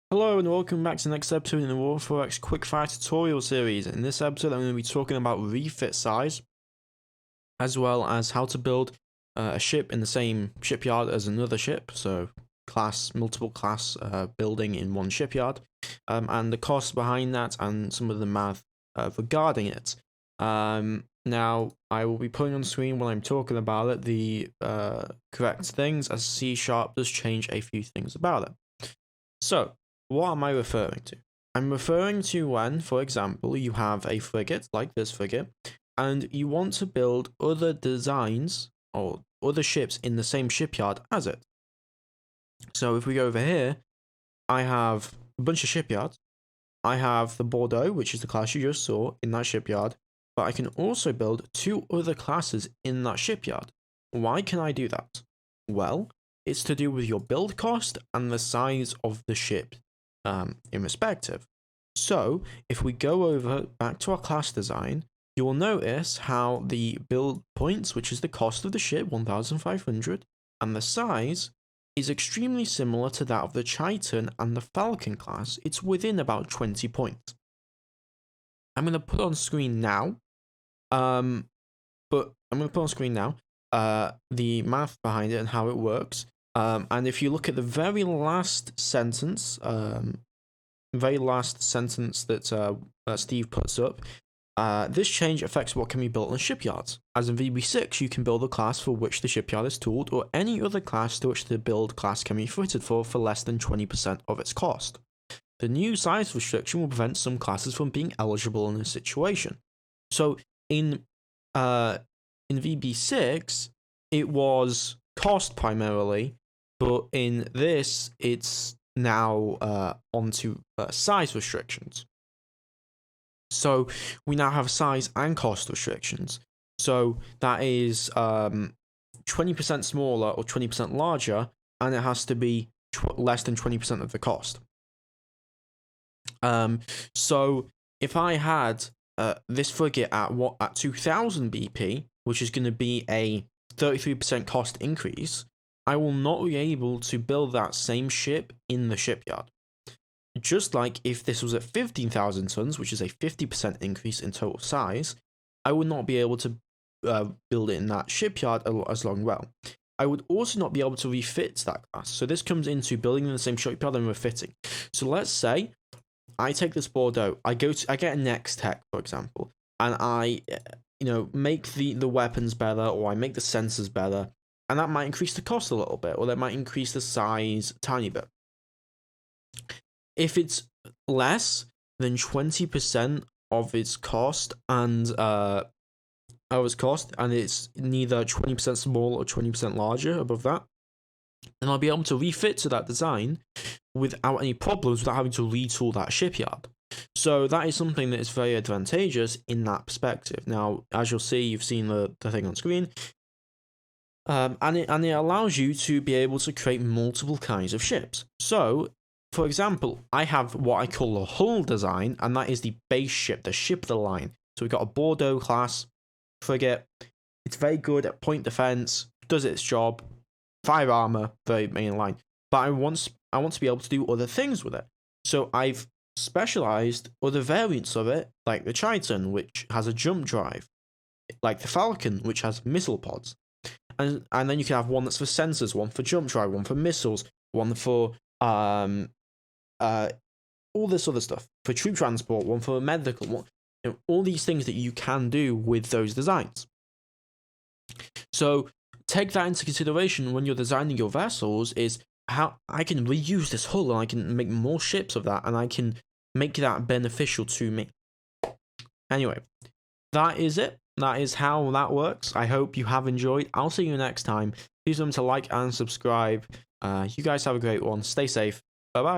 Hello and welcome back to the next episode in the Aurora Forex Quickfire tutorial series. In this episode I'm going to be talking about refit size, as well as how to build a ship in the same shipyard as another ship, so multiple class building in one shipyard, and the costs behind that and some of the math regarding it. Now I will be putting on screen when I'm talking about it the correct things, as C# does change a few things about it. So, what am I referring to? I'm referring to when, for example, you have a frigate, like this frigate, and you want to build other designs or other ships in the same shipyard as it. So if we go over here, I have a bunch of shipyards. I have the Bordeaux, which is the class you just saw in that shipyard, but I can also build two other classes in that shipyard. Why can I do that? Well, it's to do with your build cost and the size of the ship in respective. So if we go over back to our class design, you will notice how the build points, which is the cost of the ship, 1,500, and the size is extremely similar to that of the Triton and the Falcon class. It's within about 20 points. I'm going to put on screen now, the math behind it and how it works. And if you look at the very last sentence that Steve puts up, this change affects what can be built in shipyards. As in VB6, you can build a class for which the shipyard is tooled, or any other class to which the build class can be fitted for less than 20% of its cost. The new size restriction will prevent some classes from being eligible in this situation. So in VB6, it was cost primarily, but in this, it's now onto size restrictions. So we now have size and cost restrictions. So that is 20% smaller or 20% larger, and it has to be less than 20% of the cost. So if I had this frigate at 2000 BP, which is going to be a 33% cost increase, I will not be able to build that same ship in the shipyard. Just like if this was at 15,000 tons, which is a 50% increase in total size, I would not be able to build it in that shipyard as well. I would also not be able to refit that class. So this comes into building in the same shipyard and refitting. So let's say I take this Bordeaux, I get a Next Tech, for example, and I make the weapons better, or I make the sensors better, and that might increase the cost a little bit, or that might increase the size a tiny bit. If it's less than 20% of its cost and it's neither 20% small or 20% larger above that, then I'll be able to refit to that design without any problems, without having to retool that shipyard. So that is something that is very advantageous in that perspective. Now, as you'll see, you've seen the thing on screen. And it allows you to be able to create multiple kinds of ships. So, for example, I have what I call a hull design, and that is the base ship, the ship of the line. So we've got a Bordeaux class frigate. It's very good at point defense, does its job, fire armor, very main line. But I want to be able to do other things with it. So I've specialized other variants of it, like the Triton, which has a jump drive, like the Falcon, which has missile pods. And then you can have one that's for sensors, one for jump drive, one for missiles, one for all this other stuff, for troop transport, one for medical, all these things that you can do with those designs. So take that into consideration when you're designing your vessels, is how I can reuse this hull and I can make more ships of that, and I can make that beneficial to me. Anyway, that is it. That is how that works. I hope you have enjoyed. I'll see you next time. Please remember to like and subscribe. You guys have a great one. Stay safe. Bye-bye.